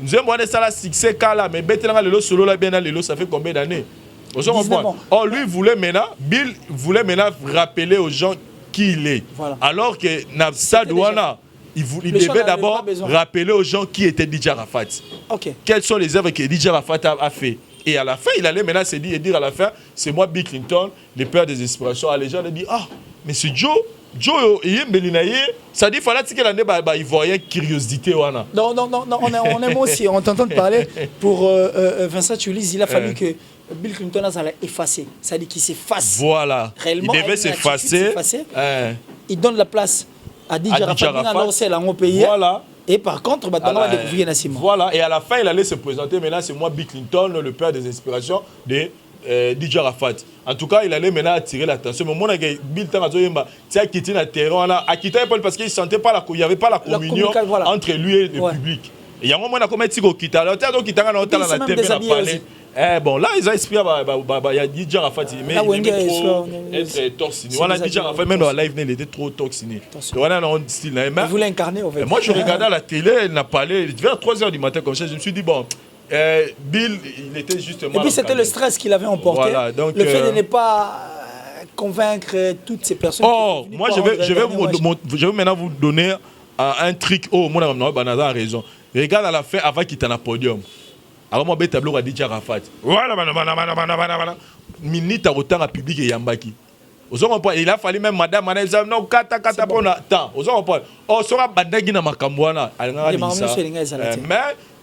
Nzembo ane sala succès kala mais betelanga lelo solo là bien lelo ça fait combien d'années? Vous comprenez? Oh lui voulait maintenant, Bill voulait maintenant rappeler aux gens qui il est. Voilà. Alors que Nabsa Douana il devait d'abord rappeler aux gens qui était DJ Rafat. Okay. Quelles sont les œuvres que DJ Rafat a fait. Et à la fin, il allait maintenant se dire à la fin, c'est moi Bill Clinton, le père des inspirations. Les gens lui disent, ah, mais c'est Joe, ça dit, il fallait que l'année, il voyait curiosité. Non, on aime aussi, on t'entend parler. Pour Vincent Tulis, il a fallu que Bill Clinton a effacé. Ça dit qu'il s'efface. Voilà. Réellement, il devait s'effacer. Il donne la place à DJ Rafat, c'est là, on paye. Voilà. Et par contre, on va découvrir Nassim. Voilà, et à la fin, il allait se présenter. Maintenant, c'est moi, Bill Clinton, le père des inspirations de DJ Rafat. En tout cas, il allait maintenant attirer l'attention. Mais moi, Bill Clinton, il a quitté le terrain. Il a quitté parce qu'il ne sentait pas qu'il n'y avait pas la communion entre lui et le public. Et il y a un moment, on a commencé à quitter. Alors, il y a la télé, il a parlé. Bon, là, ils ont expliqué, il y a DJ Rafat, mais il aimait trop être toxiné. Voilà, DJ Rafat, même dans la live, il était trop toxiné. Il voulait incarner, en fait. Moi, je regardais à la télé, il n'a parlé, vers 3h du matin, comme ça, je me suis dit, bon, Bill, il était justement... Et puis, c'était le stress qu'il avait emporté. Voilà, donc, le fait de ne pas convaincre toutes ces personnes. Oh, moi, je vais maintenant vous donner un trick. Oh, mon ami, Banaza a raison. Regarde à la fin, avant qu'il t'en a podium. Alors moi ben tableau a dit Rafat. Voilà minute à autant à public et yambaki. Il a fallu même madame non kata pour temps. Oh sera bandagi na makambwana.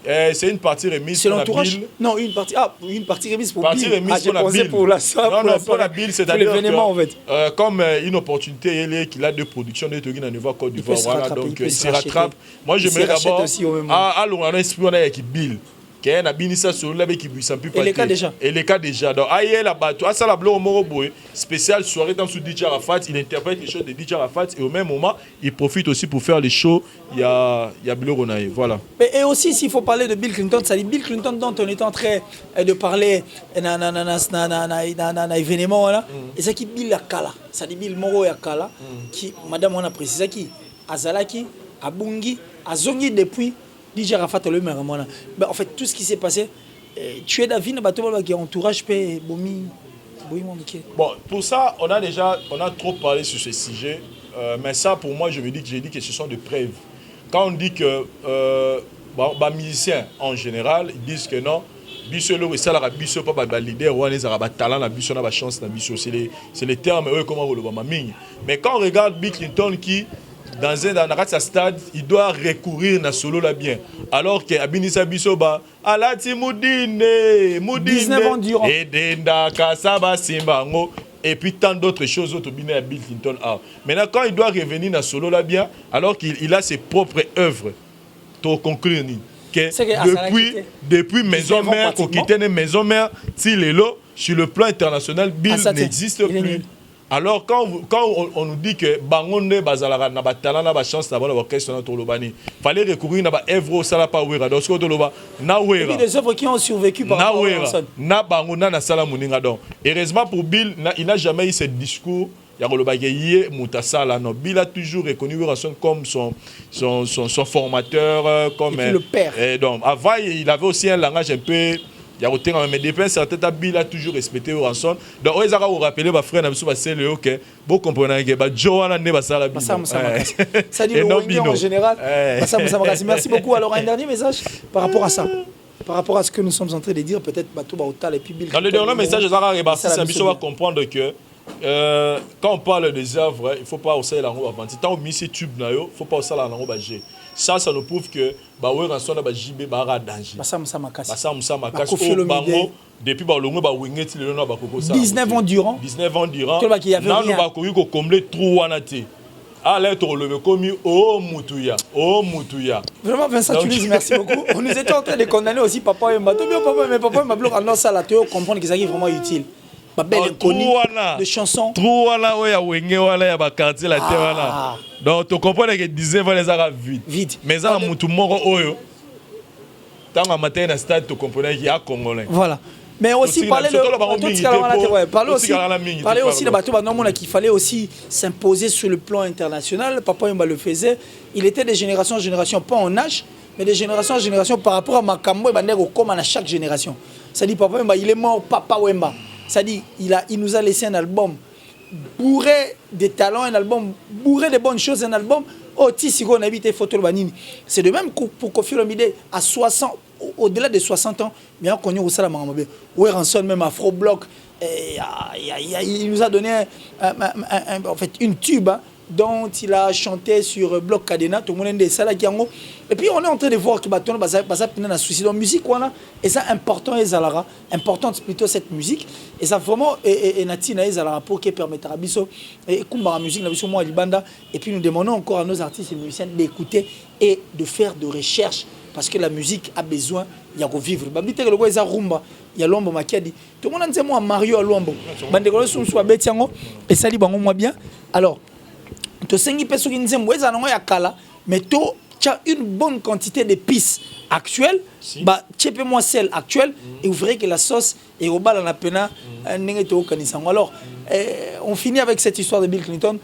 Mais c'est une partie remise pour l'entourage. Non, une partie remise pour Bill. Remise pour la Bill. Pour la Bill, c'est-à-dire l'événement en fait. Comme une opportunité qu'il a de production de Togi dans Côte d'Ivoire, voilà donc il se rattrape. Moi je me d'abord on a esprit on a avec Bill. Et les cas déjà. Et les cas déjà. Donc, spécial soirée dans sous DJ Rafat, il interprète les choses de DJ Rafat et au même moment, il profite aussi pour faire les shows. Il y a Bilo Ronaï. Voilà. Et aussi, s'il faut parler de Bill Clinton, ça dit Bill Clinton dont on est en train de parler dans événement là. Et ça qui Bill Akala, ça dit Bill Moro Akala, qui, madame, on a précisé qui, Azalaki, Abungi, Azongi depuis. DJ Rafat le maire. En fait, tout ce qui s'est passé, tu es David, qui est entourage, Bomi. Bon, pour ça, on a trop parlé sur ce sujet. Mais ça, pour moi, j'ai dit que ce sont des preuves. Quand on dit que les musiciens, en général, ils disent que non, c'est les termes, comment on le voit. Mais quand on regarde Bill Clinton qui... Dans un stade, il doit recourir à solo là bien. Alors que Abinisa Bisoba, Alati Moudine, 19 ans durant. Et Denda Kasaba Simbango, et puis tant d'autres choses autres à Bill Clinton. Maintenant, quand il doit revenir à solo là bien, alors qu'il a ses propres œuvres, pour conclure, depuis Maison Mère, qu'on quitte une Maison Mère, sur le plan international, Bill n'existe plus. Alors, quand on nous dit que Bangonde Bazalara n'a pas talent, n'a pas chance d'avoir l'orchestre dans Tolobani, il fallait recourir à Evro Salapawera. Donc, il y a des œuvres qui ont survécu par rapport à ça. Heureusement pour Bill, il n'a jamais eu ce discours. Bill a toujours reconnu comme son formateur, comme le père. Donc, avant, il avait aussi un langage un peu. Il y a autant mais depuis certains Bill a toujours respecté Ranson. Donc on a rappelé ma frère Namsou c'est le OK. Vous comprenez que Joanna ne va ça la ça dit le en général. Merci beaucoup. Alors un dernier message par rapport à ça. Par rapport à ce que nous sommes en train de dire, peut-être Batou Baoutal et puis Bill. Dans le dernier message, je vais comprendre que quand on parle des œuvres, il ne faut pas aussi la roue avant. Tant au tube, il ne faut pas aussi la roue. ça nous prouve que ouais rançon na ba JB ba danger Basa Moussa Makasi bango depuis ba longo ba wingeti le no ba koko ça 19 ans durant nanu ba koki ko combler trou wana te allez te relever comme oh mutuya vraiment Vincent Tulis merci beaucoup. On nous était en train de condamner aussi Papa Wemba mais Papa Wemba bloque annonce ça la théo comprendre que ça est vraiment utile. Ba belle connue de chansons trou wana oya wenge wana ya ba quartier la terre wana donc tu comprends que 19 ans les ara vide mais ça mutu moko oyo tanga matin na stade tu comprenais qu'il y a congolais voilà. Mais aussi parler aussi de bateau qu'il fallait aussi s'imposer sur le plan international. Papa Wemba le faisait. Il était de génération en génération, pas en âge, mais de génération en génération par rapport à Makambo et comme à chaque génération. Ça dit Papa Wemba, il est mort, Papa Wemba. Ça dit il nous a laissé un album bourré de talents, un album bourré de bonnes choses, un album c'est de même pour Koffi Olomide à 60, au-delà de 60 ans, mais on connaît aussi la Maramabé. Où est Ranson, même Afro-Bloc, il nous a donné en fait une tube dont il a chanté sur Bloc Cadena, tout le monde est ça là qui en. Et puis on est en train de voir que Baton Baza un souci de musique voilà et ça important et Zalara importante plutôt cette musique et ça vraiment et Natina et Zalara pour qui permettra biso et Kumbara musique la biso moi Libanda et puis nous demandons encore à nos artistes et musiciens d'écouter et de faire de recherche parce que la musique a besoin il y a revivre babite que le quoi rumba il y a Lombo Makiadi tout le monde dit moi Mario Lombo bande ko so so betiango et ça li bango moi bien alors to sengi peso ki nzembo eza nango ya kala mais to tcha une bonne quantité de pistes actuelles ba tchepe moi celle actuelle et vous verrez que la sauce est au bal en la pena ndenge to kanisango alors on finit avec cette histoire de Bill Clinton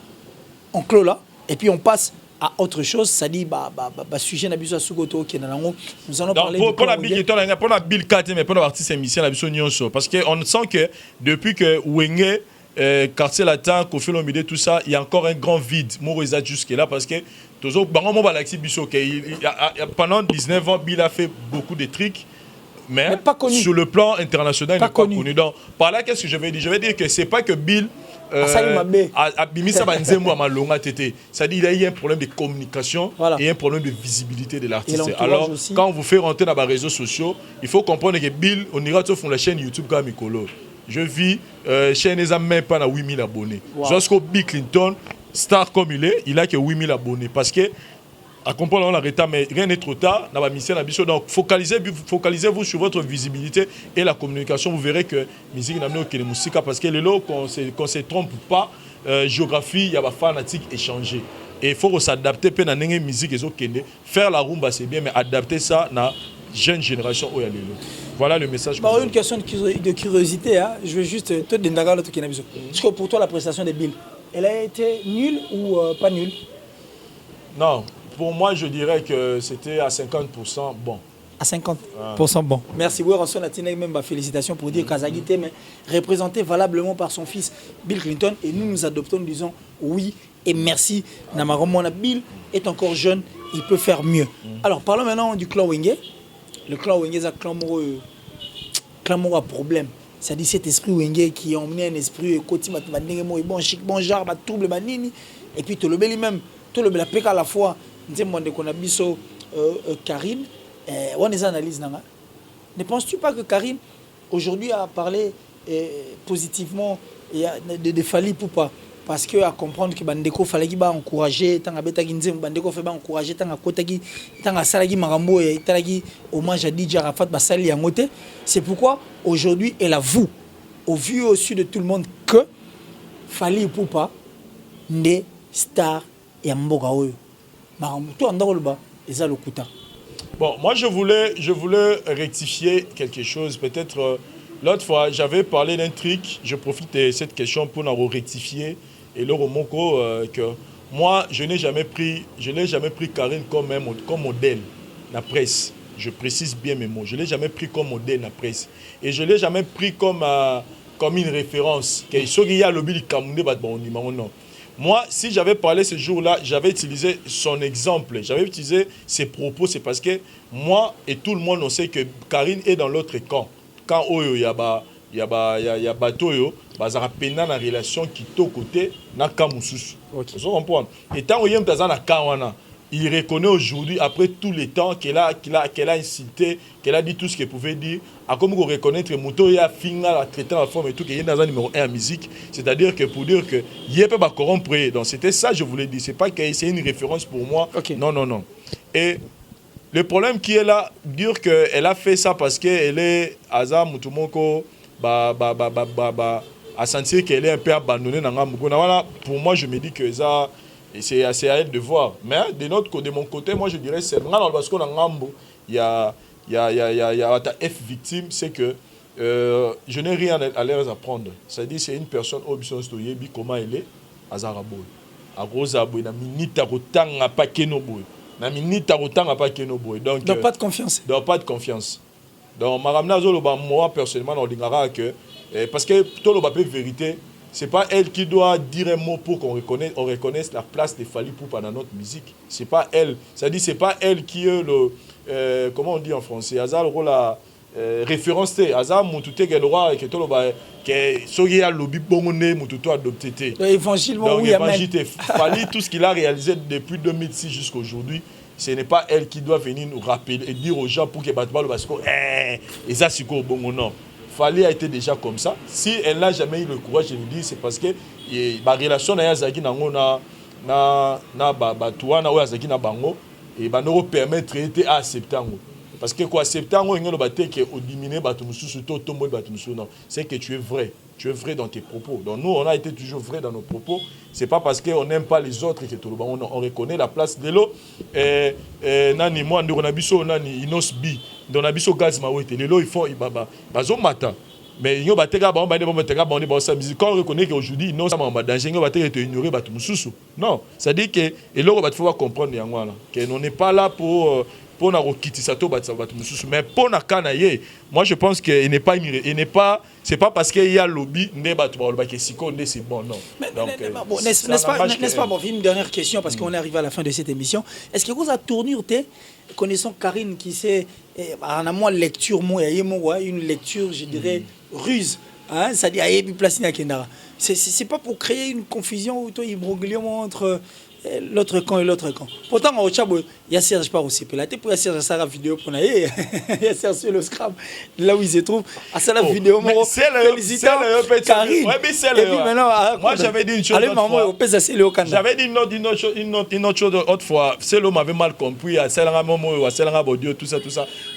on clôt là et puis on passe à autre chose ça dit sujet na biso sukoto qui nango nous allons parler pour la Bill Clinton pour la Bill Clinton mais pour l'artiste émission la biso nyonso parce que on sent que depuis que Wenge quartier latin, Koffi Olomide, tout ça, il y a encore un grand vide. Moroisa jusque-là parce que pendant 19 ans, Bill a fait beaucoup de trucs, mais pas connu. Sur le plan international, il n'est pas connu. Donc, par là, qu'est-ce que je vais dire? Je vais dire que c'est pas que Bill c'est-à-dire il y a eu un problème de communication et un problème de visibilité de l'artiste. Alors, aussi. Quand vous faites rentrer dans les réseaux sociaux, il faut comprendre que Bill, on ira sur la chaîne YouTube comme Mikolo. Je vis chez les amis même pas à 8000 abonnés. Jusqu'au Bill Clinton, star comme il a que 8000 abonnés. Parce que, à comprendre, on arrête, mais rien n'est trop tard. Dans la mission, donc focalisez-vous sur votre visibilité et la communication. Vous verrez que musique n'a pas de musique parce que les lots, qu'on ne se trompe pas, géographie, il y a des fanatiques échangés. Et il faut s'adapter à la musique. Faire la rumba, c'est bien, mais adapter ça à la jeune génération. Voilà le message. Une question de curiosité, hein. Je veux juste te dire est-ce que pour toi la prestation de Bill, elle a été nulle ou pas nulle? Non, pour moi je dirais que c'était à 50% bon. À 50% bon. Merci. Même félicitations pour dire Kazagité, mais représenté valablement par son fils Bill Clinton. Et nous adoptons, nous disons oui et merci. Namaromona Bill est encore jeune, il peut faire mieux. Alors parlons maintenant du clan Wenge. Le clan Wenge est un clan à problème. C'est-à-dire cet esprit Wenge qui a emmené un esprit côté bon chic, bon genre, trouble, et puis tout le bel même, tout le bel à la fois. Karine, on les analyse. Ne penses-tu pas que Karine aujourd'hui a parlé positivement de Fally Ipupa? Parce que à comprendre que Bandeko fallait qu'il va encourager, tant à bêta ginzem, Bandeko fait encourager, tant à kotagi, tant à salagi marambo et talagi hommage à DJ Arafat Basali Angote. C'est pourquoi aujourd'hui elle avoue, au vu au sud de tout le monde, que Fally Ipupa n'est star et Mboga Oyo. Marambo, tout en dehors le bas, et ça le kuta. Bon, moi je voulais rectifier quelque chose, peut-être. L'autre fois, j'avais parlé d'un truc, je profite de cette question pour nous rectifier et le remonco que moi, je n'ai jamais pris Karine comme modèle la presse. Je précise bien mes mots. Je ne l'ai jamais pris comme modèle la presse. Et je ne l'ai jamais pris comme une référence. Moi, si j'avais parlé ce jour-là, j'avais utilisé son exemple, j'avais utilisé ses propos. C'est parce que moi et tout le monde, on sait que Karine est dans l'autre camp. Quand il y a bateau bazara pena na relation qui to côté na kamusus. OK. Vous comprenez? Et tant il y a na kawana il reconnaît aujourd'hui, après tout le temps qu'elle a incité, qu'elle a dit tout ce qu'elle pouvait dire, à comme vous reconnaître Mouto et à finir la traiter la forme et tout, qu'il est dans un numéro 1 en musique. C'est-à-dire que pour dire que il peut pas corrompre. Donc c'était ça, je voulais dire. C'est pas que c'est une référence pour moi. Okay. Non, non, non. Et le problème qui est là, dire qu'elle a fait ça parce qu'elle est Aza Moutoumoko, à sentir qu'elle est un peu abandonnée dans Ngamugona. Voilà, pour moi, je me dis que ça, c'est à elle de voir. Mais de mon côté, moi, je dirais c'est parce qu'on a Ngambo, il y a F victime, c'est que je n'ai rien à leur apprendre. C'est-à-dire c'est une personne Obison Stoyebi, comment elle est, Azaraboy. A Rosaboy, na minita rotanga pa kenoboy. Na minita rotanga pa kenoboy. Donc pas de confiance. Donc pas de confiance. Donc moi personnellement on dira que parce que tout le papier vérité, c'est pas elle qui doit dire un mot pour qu'on reconnaisse la place de Fally Ipupa dans notre musique. C'est pas elle. C'est-à-dire c'est pas elle qui est le comment on dit en français, Azar le rôle la référence té Azar Moutouté que le roi que tout le ba que sogi a lobby bongoné Moutouto adopté té. L'évangile oui amen. Fally tout ce qu'il a réalisé depuis 2006 jusqu'à aujourd'hui. Ce n'est pas elle qui doit venir nous rappeler et dire aux gens pour que Batman le basco et ça c'est quoi bon non. Fally a été déjà comme ça. Si elle n'a jamais eu le courage de le dire, c'est parce que la relation na Yazaki na Batouana ou Yazaki na Bango et nous permettre de accepter. Parce que quoi accepter c'est que tu es vrai. Tu es vrai dans tes propos. Donc nous, on a été toujours vrai dans nos propos. Ce n'est pas parce qu'on n'aime pas les autres que on reconnaît la place de l'eau. Nani, moi, on a biso nani inosbi. On a biso gaz maouete. Les lots, ils font ibaba. Bazo matin. Mais ils ont battu quand on reconnaît qu'aujourd'hui, ils n'ont pas danger, ils ont battu et ignorer battu mususu. Non, ça dit que et là, il faut comprendre que on n'est pas là pour mais pour moi je pense qu'il n'est pas c'est pas parce qu'il y a lobby c'est bon non. N'est-ce pas une dernière question parce qu'on est arrivé à la fin de cette émission. Est-ce que vous avez tourné connaissant Karine qui sait en amont lecture une lecture je dirais ruse hein c'est-à-dire c'est pas pour créer une confusion ou un imbroglio entre l'autre camp et l'autre camp. Pourtant, au Tchabo, il y a Serge par aussi. Là, pour Serge à sa vidéo pour il y a Serge sur le scrap, là où il se trouve. À sa vidéo, c'est le Karine. Ouais, mais c'est le. Moi, j'avais dit une chose. J'avais dit une autre chose autre fois. C'est l'homme m'avait mal compris. À Selanga Momo, à Selanga Bodio, tout ça.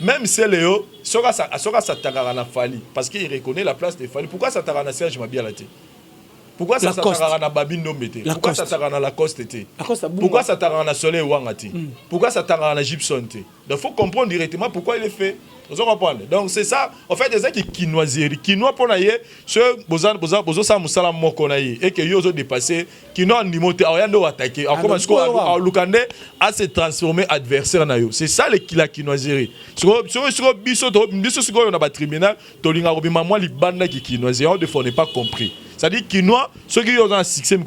Même c'est Léo, Soga Satarana Fally. Parce qu'il reconnaît la place de Fally. Pourquoi Satarana Serge m'a bien la tête? Pourquoi ça s'attara na Babino Mete? Pourquoi ça s'attara na Lacoste? Pourquoi ça s'attara na Soleil Wangati? Pourquoi ça s'attara na Gibson? Donc il faut comprendre directement pourquoi il est fait. Vous comprenez? Donc c'est ça. En fait, des gens qui quinoiserie. Quinoa pour naïe, ce bozo sa musala moko naïe et que yozo dépassé, quinoa nimote ayando attaqué. En comment est-ce que Lukande a se transformé adversaire naïo? C'est ça la quinoiserie. Sur biso on a pas tribunal, tolinga robima moi libanda qui quinoiserie. On ne pas compris. C'est-à-dire quinoa, ceux qui ont un succès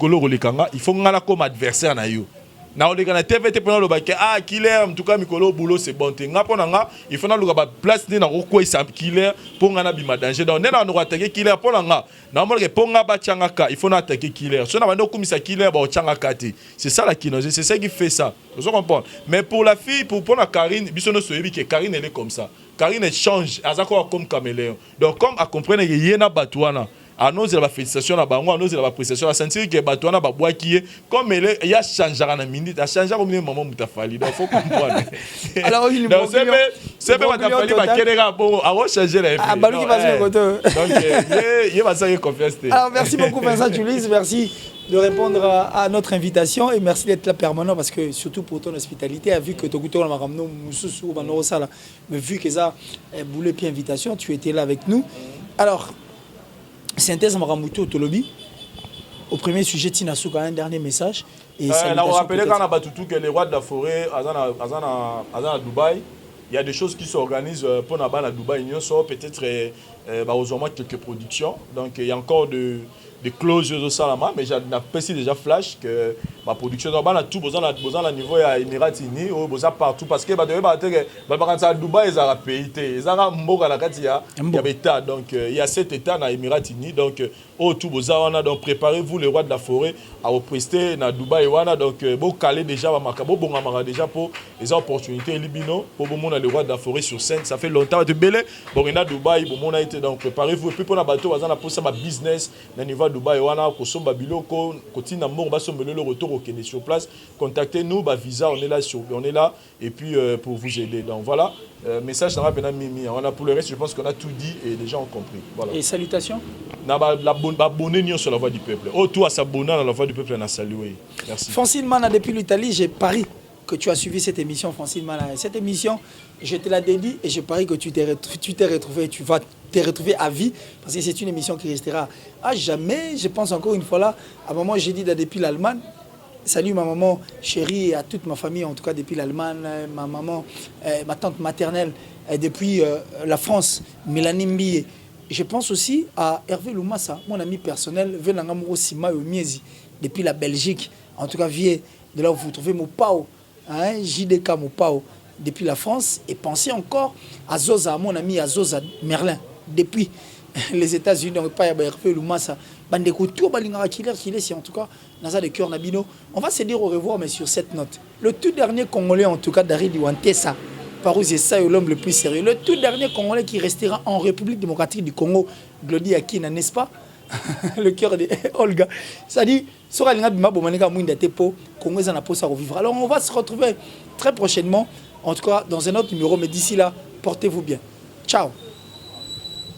il faut ngala comme adversaire naïo. Na olekana TVT pendant le bac killer en tout cas mikolo boulot c'est bon tenga ponanga il faut na luka ba place na ko isa killer pour ngana bima danger donc na no attaquer killer ponanga na mo ke ponga ba changaka il faut na attaquer killer so na bando kumisa killer ba changaka ti c'est ça la kinose c'est ça qui fait ça vous comprenez mais pour la fille pour la Karine bisono soyebi que Karine elle est comme ça Karine elle change azako comme caméléon donc comme à comprendre yena batouana annonce la félicitation à bango annonce la prestation à sentir que batouana ba bois qui comme elle y a changé à la minute a changé comme maman Moutafali donc faut comprendre alors il c'est pas Moutafali ba kelera bon a changer la ah balu qui va se côté donc il va ça confiance. Alors merci beaucoup Vincent Julis, merci de répondre à notre invitation et merci d'être là permanent parce que surtout pour ton hospitalité a vu que Tokuto la maramno mususu banoro sala mais vu que ça boulé puis invitation tu étais là avec nous. Alors synthèse Maramuto Tolobi au premier sujet Tinasuka un dernier message et on rappelle quand on a battu que les rois de la forêt à Dubaï il y a des choses qui s'organisent pour Nabana à Dubaï peut-être aux quelques productions donc il y a encore des clauses au salama, mais j'ai déjà flash que ma production normale a tout besoin à niveau à Émirats Unis ou besoin partout parce que à Dubaï ils ont payé ils ont mort la katia il y avait état donc il y a 7 états dans Émirats Unis donc tout besoin donc préparez-vous les rois de la forêt à prester dans Dubaï wana donc bon caler déjà bon déjà pour les opportunités libino pour bon les rois de la forêt sur scène ça fait longtemps de belé bon on a Dubaï bon on a été donc préparez-vous et puis pour la bateau on a pour ça ma business dans niveau Dubaï wana ko somba biloko kotina mort ba sombele le retour au Kenya sur place contactez-nous ba visa on est là et puis pour vous aider donc voilà message ça va mimi on a pour le reste je pense qu'on a tout dit et les gens ont compris voilà et salutations na abonner sur la voix du peuple tout à s'abonner dans la voix du peuple na saluer merci Francine Mana depuis l'Italie j'ai parié que tu as suivi cette émission Francine Mana cette émission je te la dédie et je parie que tu t'es retrouvé tu vas te retrouver à vie parce que c'est une émission qui restera à jamais je pense encore une fois là à un moment j'ai dit depuis l'Allemagne salut ma maman chérie et à toute ma famille en tout cas depuis l'Allemagne ma maman ma tante maternelle depuis la France Mélanie Mbiye. Je pense aussi à Hervé Loumassa, mon ami personnel, Venangamuro Sima Miezi, depuis la Belgique. En tout cas, vieux de là où vous trouvez Mopao, JDK Mopao, depuis la France. Et pensez encore à Zoza, mon ami à Zoza Merlin, depuis les États-Unis. Donc, pas Hervé Loumassa. Bandeko, tout Balingara Killer, c'est en tout cas, Naza de Cœur Nabino. On va se dire au revoir, mais sur cette note. Le tout dernier Congolais, en tout cas, Dari Diwantesa. Parouzi ça est l'homme le plus sérieux. Le tout dernier Congolais qui restera en République démocratique du Congo, Glody Akina, n'est-ce pas? Le cœur de Olga. Ça dit, Sora Linga Bima Bomanika Mouinda Tepo, Congo est en apôtre à revivre. Alors on va se retrouver très prochainement, en tout cas dans un autre numéro, mais d'ici là, portez-vous bien. Ciao.